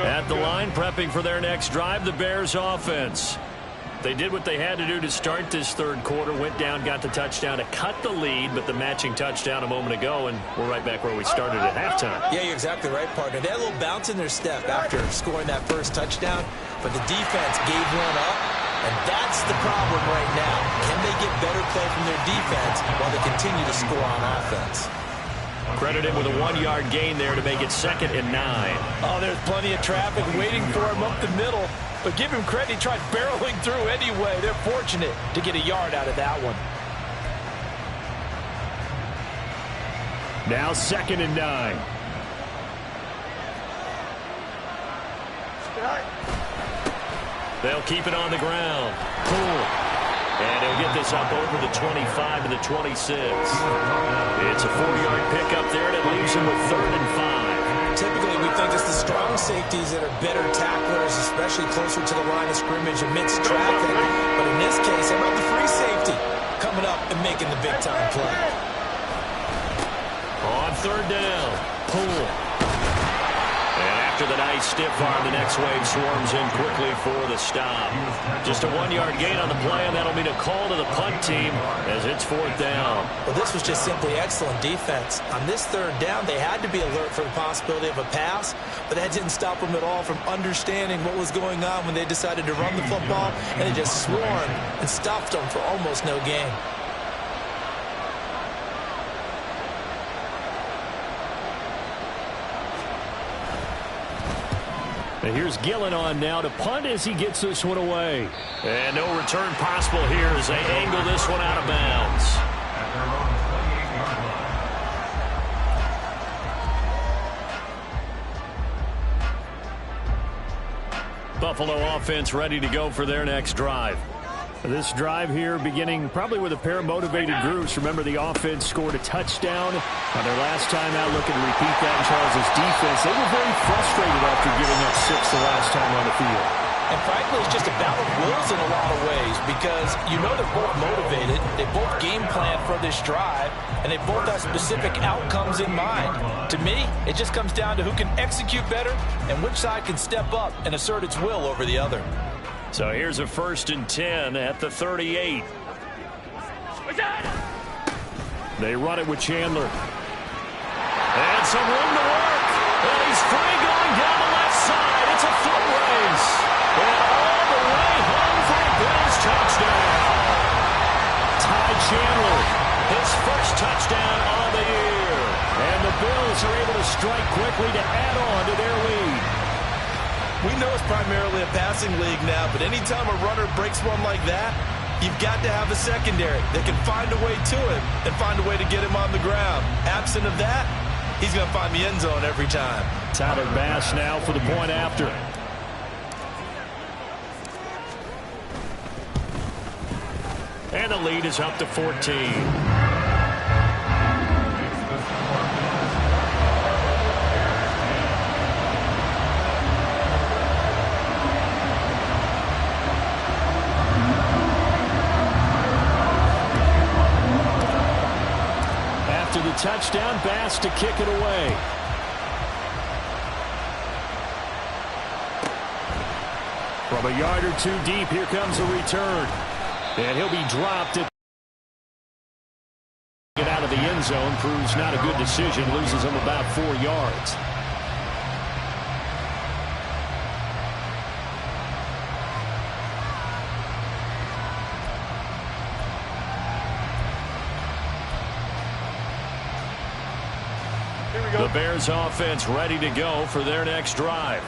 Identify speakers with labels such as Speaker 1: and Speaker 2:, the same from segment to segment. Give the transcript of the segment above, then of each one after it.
Speaker 1: At the line, prepping for their next drive, the Bears offense. They did what they had to do to start this third quarter, went down, got the touchdown to cut the lead, but the matching touchdown a moment ago, and we're right back where we started at halftime.
Speaker 2: Yeah, you're exactly right, partner. They had a little bounce in their step after scoring that first touchdown, but the defense gave one up, and that's the problem right now. Can they get better play from their defense while they continue to score on offense?
Speaker 1: Credited with a 1-yard gain there to make it 2nd and 9.
Speaker 3: Oh, there's plenty of traffic waiting for him up the middle. But give him credit, he tried barreling through anyway. They're fortunate to get a yard out of that one.
Speaker 1: Now 2nd and 9. They'll keep it on the ground. Cool. And he'll get this up over the 25 to the 26. It's a 4-yard pickup there, and it leaves him with 3rd and 5.
Speaker 2: Typically, we think it's the strong safeties that are better tacklers, especially closer to the line of scrimmage amidst traffic. But in this case, how about the free safety coming up and making the big-time play?
Speaker 1: On 3rd down, Poole. And after the nice stiff arm, the next wave swarms in quickly for the stop. Just a 1-yard gain on the play, and that'll mean a call to the punt team as it's 4th down.
Speaker 2: Well, this was just simply excellent defense. On this 3rd down, they had to be alert for the possibility of a pass, but that didn't stop them at all from understanding what was going on when they decided to run the football, and they just swarmed and stuffed them for almost no gain.
Speaker 1: And here's Gillen on now to punt as he gets this one away. And no return possible here as they angle this one out of bounds. Buffalo offense ready to go for their next drive. This drive here beginning probably with a pair of motivated groups. Remember, the offense scored a touchdown on their last time out. Looking to repeat that in Charles' defense. They were very frustrated after giving up 6 the last time on the field.
Speaker 2: And frankly, it's just a battle of wills in a lot of ways because you know they're both motivated. They both game plan for this drive, and they both have specific outcomes in mind. To me, it just comes down to who can execute better and which side can step up and assert its will over the other.
Speaker 1: So here's a 1st and 10 at the 38. They run it with Chandler. And some room to work. And he's free going down the left side. It's a foot race. And all the way home for a Bills touchdown. Ty Chandler, his first touchdown on the year. And the Bills are able to strike quickly to add on to their lead.
Speaker 3: We know it's primarily a passing league now, but anytime a runner breaks one like that, you've got to have a secondary that can find a way to him and find a way to get him on the ground. Absent of that, he's going to find the end zone every time.
Speaker 1: Tyler Bass now for the point after. And the lead is up to 14. After the touchdown, Bass to kick it away. From a yard or two deep, here comes a return. And he'll be dropped. Get out of the end zone, proves not a good decision, loses him about 4 yards. The Bears offense ready to go for their next drive.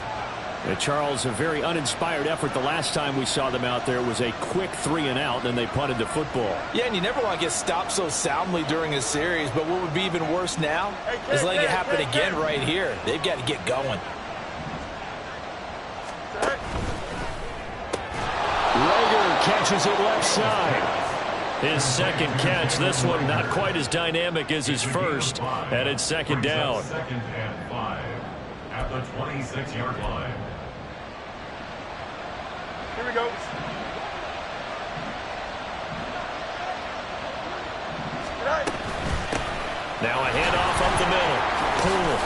Speaker 1: And Charles, a very uninspired effort the last time we saw them out there. It was a quick 3 and out, and then they punted the football.
Speaker 3: Yeah, and you never want to get stopped so soundly during a series, but what would be even worse now is letting it happen again right here. They've got to get going.
Speaker 1: Rager catches it left side. His second catch, this one not quite as dynamic as his first, and it's 2nd down.
Speaker 4: 2nd and 5 at the 26-yard line.
Speaker 5: Here we go.
Speaker 1: Now a handoff up the middle. Poole.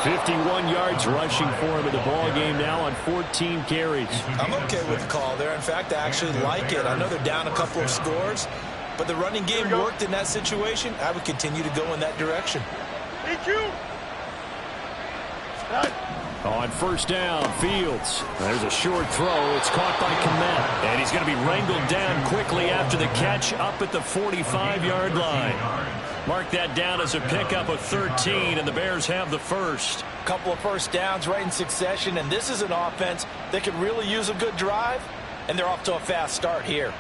Speaker 1: 51 yards rushing for him in the ball game now on 14 carries.
Speaker 2: I'm okay with the call there. In fact, I actually like it. I know they're down a couple of scores, but the running game worked in that situation. I would continue to go in that direction.
Speaker 5: Thank you.
Speaker 1: On first down, Fields. There's a short throw. It's caught by Kmet. And he's going to be wrangled down quickly after the catch up at the 45-yard line. Mark that down as a pickup of 13, and the Bears have the first.
Speaker 2: Couple of first downs right in succession, and this is an offense that could really use a good drive, and they're off to a fast start here.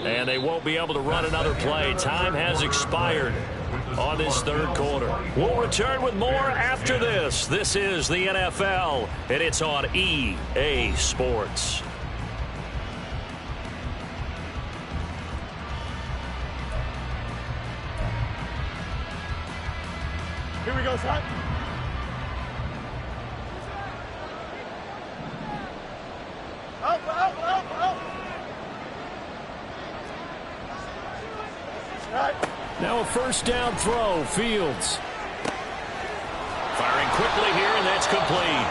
Speaker 1: And they won't be able to run another play. Time has expired on this third quarter. We'll return with more after this. This is the NFL, and it's on EA Sports.
Speaker 5: Here we go, son. Up.
Speaker 1: Now a first down throw, Fields. Firing quickly here, and that's complete.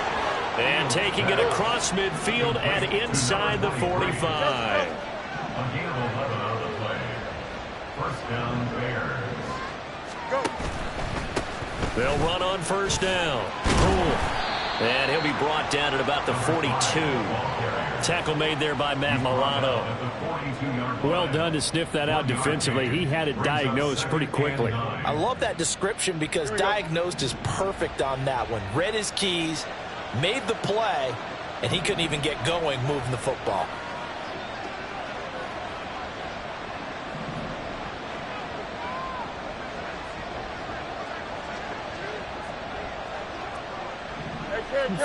Speaker 1: And taking it across midfield and inside the 45.
Speaker 4: A gain of 11 on the play. First down, Bears.
Speaker 5: Go.
Speaker 1: They'll run on first down. Cool. And he'll be brought down at about the 42. Tackle made there by Matt Milano. Well done to sniff that out defensively. He had it diagnosed pretty quickly.
Speaker 2: I love that description because diagnosed is perfect on that one. Read his keys, made the play, and he couldn't even get going moving the football.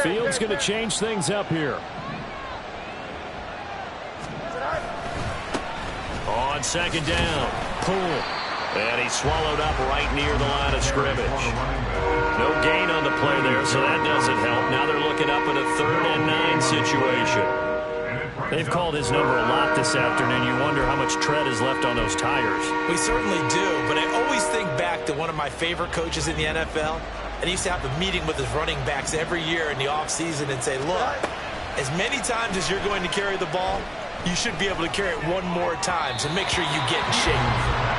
Speaker 1: Fields going to change things up here. On second down, Poole. And he's swallowed up right near the line of scrimmage. No gain on the play there, so that doesn't help. Now they're looking up at a 3rd and 9 situation. They've called his number a lot this afternoon. You wonder how much tread is left on those tires.
Speaker 2: We certainly do, but I always think back to one of my favorite coaches in the NFL. And he used to have a meeting with his running backs every year in the offseason and say, look, as many times as you're going to carry the ball, you should be able to carry it one more time, so make sure you get in shape.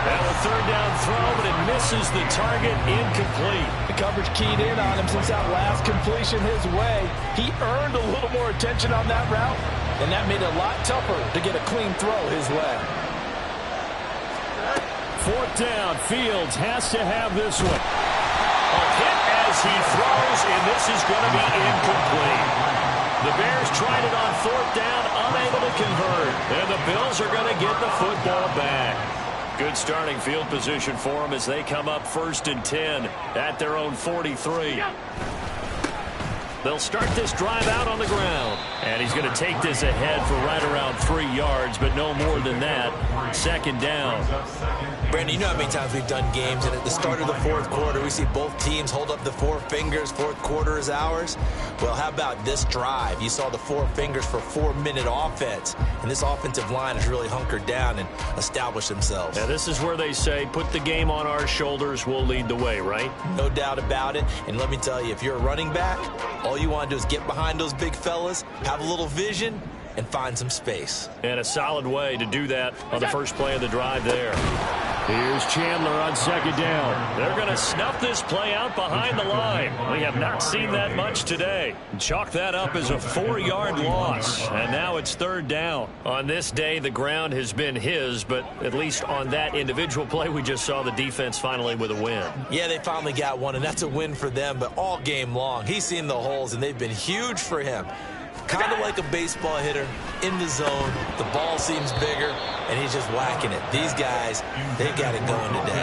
Speaker 1: Now a 3rd down throw, but it misses the target, incomplete.
Speaker 2: The coverage keyed in on him since that last completion his way. He earned a little more attention on that route, and that made it a lot tougher to get a clean throw his way.
Speaker 1: 4th down, Fields has to have this one. A hit as he throws, and this is going to be incomplete. The Bears tried it on 4th down, unable to convert. And the Bills are going to get the football back. Good starting field position for them as they come up 1st and 10 at their own 43. They'll start this drive out on the ground. And he's going to take this ahead for right around 3 yards, but no more than that. 2nd down.
Speaker 2: Brandon, you know how many times we've done games, and at the start of the 4th quarter, we see both teams hold up the 4 fingers, 4th quarter is ours. Well, how about this drive? You saw the 4 fingers for 4-minute offense, and this offensive line has really hunkered down and established themselves.
Speaker 1: Now, this is where they say, put the game on our shoulders, we'll lead the way, right?
Speaker 2: No doubt about it, and let me tell you, if you're a running back, all you want to do is get behind those big fellas, have a little vision, and find some space.
Speaker 1: And a solid way to do that on the first play of the drive there. Here's Chandler on 2nd down. They're going to snuff this play out behind the line. We have not seen that much today. Chalk that up as a 4-yard loss. And now it's 3rd down. On this day, the ground has been his, but at least on that individual play, we just saw the defense finally with a win.
Speaker 2: Yeah, they finally got one, and that's a win for them, but all game long, he's seen the holes, and they've been huge for him. Kind of like a baseball hitter in the zone. The ball seems bigger, and he's just whacking it. These guys, they got it going today.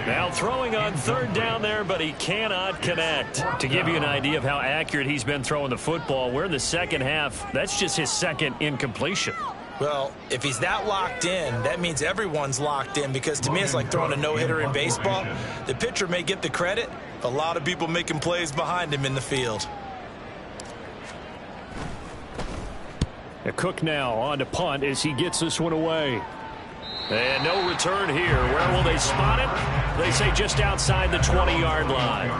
Speaker 1: Now throwing on 3rd down there, but he cannot connect. To give you an idea of how accurate he's been throwing the football, we're in the 2nd half. That's just his 2nd incompletion.
Speaker 2: Well, if he's that locked in, that means everyone's locked in, because to me it's like throwing a no-hitter in baseball. The pitcher may get the credit,
Speaker 3: A lot of people making plays behind him in the field.
Speaker 1: Cook now on to punt as he gets this one away. And no return here. Where will they spot it? They say just outside the 20-yard line.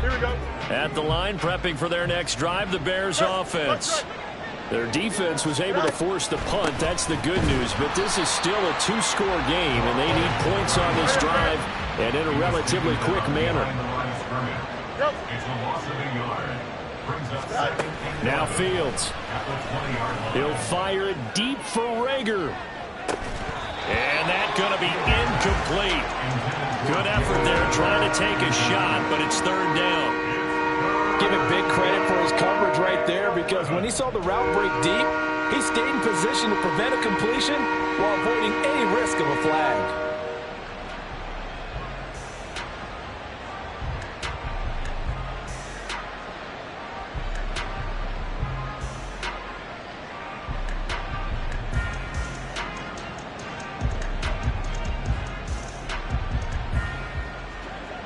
Speaker 5: Here we go.
Speaker 1: At the line, prepping for their next drive, the Bears offense. Their defense was able to force the punt. That's the good news. But this is still a two-score game, and they need points on this drive and in a relatively quick manner.
Speaker 4: It's a loss of a yard. Brings up second.
Speaker 1: Now Fields. He'll fire it deep for Rager. And that's going to be incomplete. Good effort there trying to take a shot, but it's third down.
Speaker 2: Give him big credit for his coverage right there, because when he saw the route break deep, he stayed in position to prevent a completion while avoiding any risk of a flag.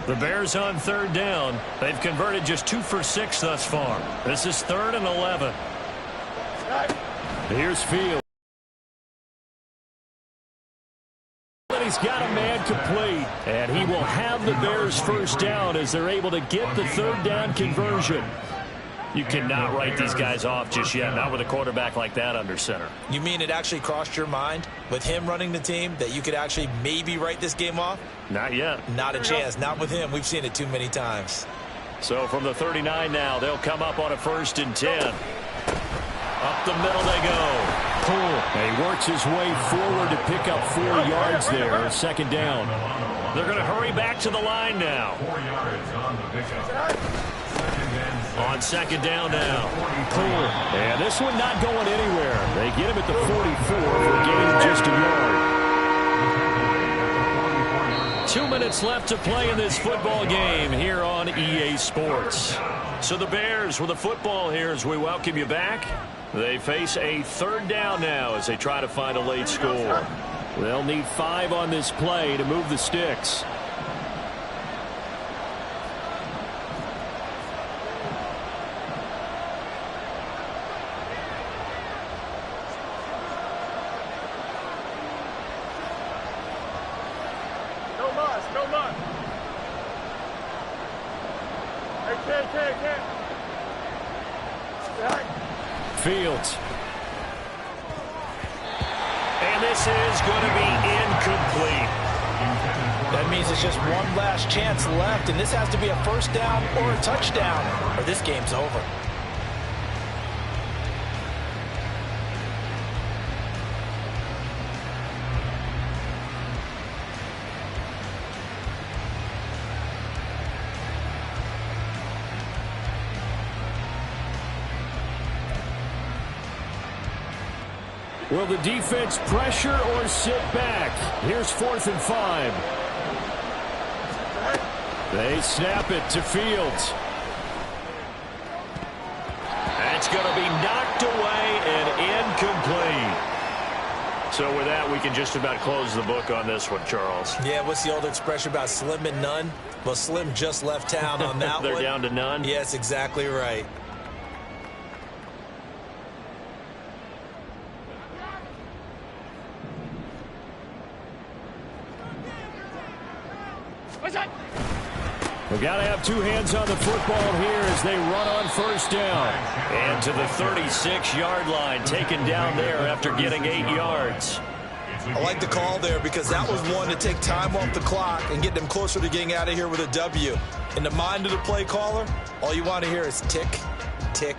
Speaker 1: The Bears on third down. They've converted just 2 for 6 thus far. This is 3rd and 11. Here's Fields. He's got a man complete, and he will have the Bears first down as they're able to get the third down conversion. You cannot write these guys off just yet, not with a quarterback like that under center.
Speaker 2: You mean it actually crossed your mind with him running the team that you could actually maybe write this game off?
Speaker 1: Not yet.
Speaker 2: Not a chance. Not with him. We've seen it too many times.
Speaker 1: So from the 39 now, they'll come up on a 1st and 10. Up the middle they go. And he works his way forward to pick up 4 yards there. Second down. They're going to hurry back to the line now.
Speaker 4: 4 yards on the pickup.
Speaker 1: On second down now. And this one not going anywhere. They get him at the 44 for getting just a yard. 2 minutes left to play in this football game here on EA Sports. So the Bears with the football here as we welcome you back. They face a third down now as they try to find a late score. They'll need 5 on this play to move the sticks.
Speaker 5: No mud. Hey,
Speaker 1: Fields. And this is going to be incomplete.
Speaker 2: That means it's just one last chance left, and this has to be a first down or a touchdown, or this game's over.
Speaker 1: Will the defense pressure or sit back? Here's 4th and 5. They snap it to Fields. That's going to be knocked away and incomplete. So with that, we can just about close the book on this one, Charles.
Speaker 2: Yeah, what's the old expression about slim and none? Well, Slim just left town on that
Speaker 1: They're
Speaker 2: one.
Speaker 1: down to none?
Speaker 2: Yes, exactly right.
Speaker 1: We've got to have 2 hands on the football here as they run on first down. And to the 36-yard line, taken down there after getting 8 yards.
Speaker 3: I like the call there because that was one to take time off the clock and get them closer to getting out of here with a W. In the mind of the play caller, all you want to hear is tick, tick,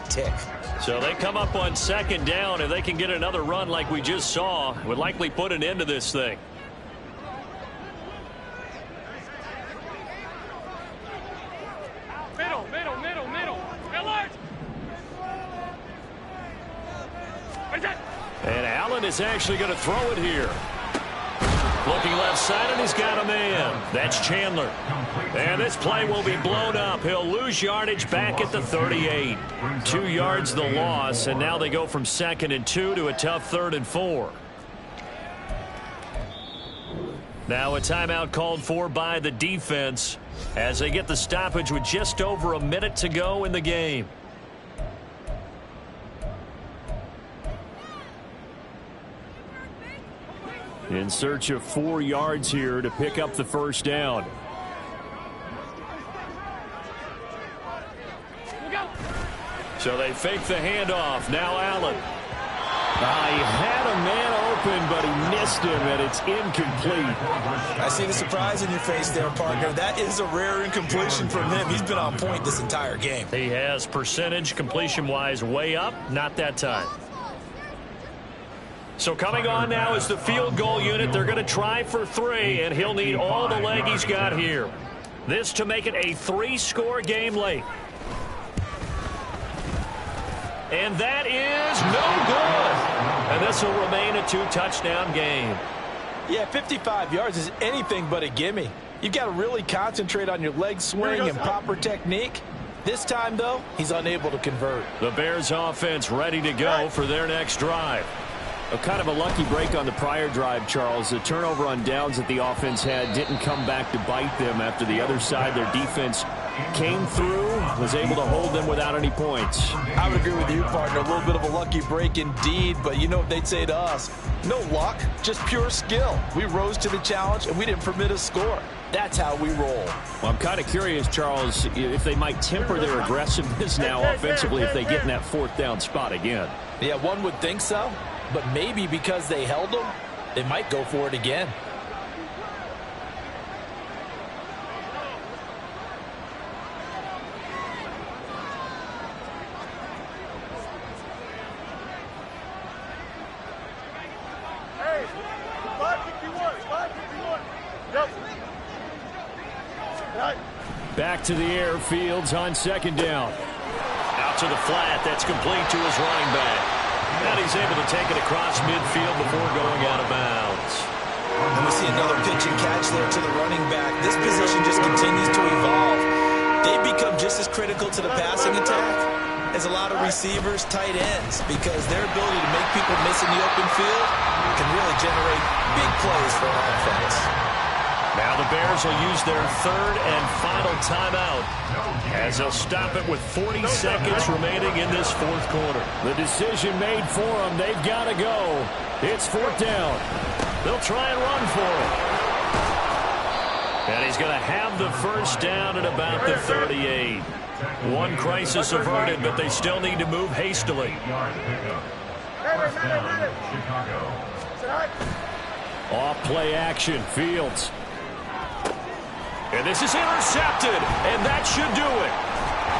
Speaker 3: tick.
Speaker 1: So they come up on second down. If they can get another run like we just saw, would likely put an end to this thing. And Allen is actually going to throw it here. Looking left side, and he's got a man. That's Chandler. And this play will be blown up. He'll lose yardage back at the 38. 2 yards the loss, and now they go from 2nd and 2 to a tough 3rd and 4. Now a timeout called for by the defense as they get the stoppage with just over a minute to go in the game. In search of 4 yards here to pick up the first down. So they fake the handoff. Now Allen. He had a man open, but he missed him, and it's incomplete.
Speaker 2: I see the surprise in your face there, partner. That is a rare incompletion from him. He's been on point this entire game.
Speaker 1: He has percentage completion-wise way up. Not that time. So coming on now is the field goal unit. They're going to try for 3, and he'll need all the leg he's got here. This to make it a 3-score game late. And that is no good. And this will remain a 2-touchdown game.
Speaker 2: Yeah, 55 yards is anything but a gimme. You've got to really concentrate on your leg swing and proper technique. This time, though, he's unable to convert.
Speaker 1: The Bears offense ready to go for their next drive. A kind of a lucky break on the prior drive, Charles. The turnover on downs that the offense had didn't come back to bite them after the other side. Their defense came through, was able to hold them without any points.
Speaker 2: I would agree with you, partner. A little bit of a lucky break indeed, but you know what they'd say to us. No luck, just pure skill. We rose to the challenge, and we didn't permit a score. That's how we roll.
Speaker 1: Well, I'm kind of curious, Charles, if they might temper their aggressiveness now offensively if they get in that 4th down spot again.
Speaker 2: Yeah, one would think so. But maybe because they held them, they might go for it again.
Speaker 5: Hey, 551, 551. Yep.
Speaker 1: Back to the air, Fields on 2nd down. Out to the flat, that's complete to his running back. And he's able to take it across midfield before going out of bounds.
Speaker 2: And we see another pitch and catch there to the running back. This position just continues to evolve. They become just as critical to the passing attack as a lot of receivers, tight ends, because their ability to make people miss in the open field can really generate big plays for an offense.
Speaker 1: Now the Bears will use their 3rd and final timeout as they'll stop it with 40 seconds remaining in this 4th quarter. The decision made for them. They've got to go. It's 4th down. They'll try and run for it. And he's going to have the first down at about the 38. One crisis averted, but they still need to move hastily. Off play action, Fields. And this is intercepted, and that should do it.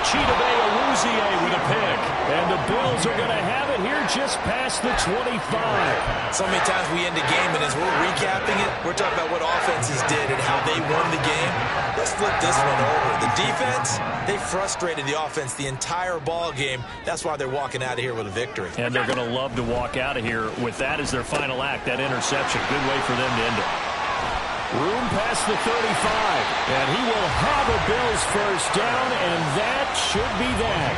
Speaker 1: Chidobe Awuzie with a pick. And the Bills are going to have it here just past the 25.
Speaker 2: So many times we end a game, and as we're recapping it, we're talking about what offenses did and how they won the game. Let's flip this one over. The defense, they frustrated the offense the entire ball game. That's why they're walking out of here with a victory.
Speaker 1: And they're going to love to walk out of here with that as their final act, that interception. Good way for them to end it. Room past the 35, and he will have a Bills first down, and that should be that.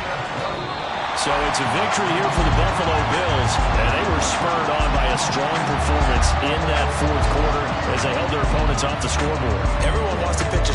Speaker 1: So it's a victory here for the Buffalo Bills, and they were spurred on by a strong performance in that 4th quarter as they held their opponents off the scoreboard.
Speaker 2: Everyone wants to pitch a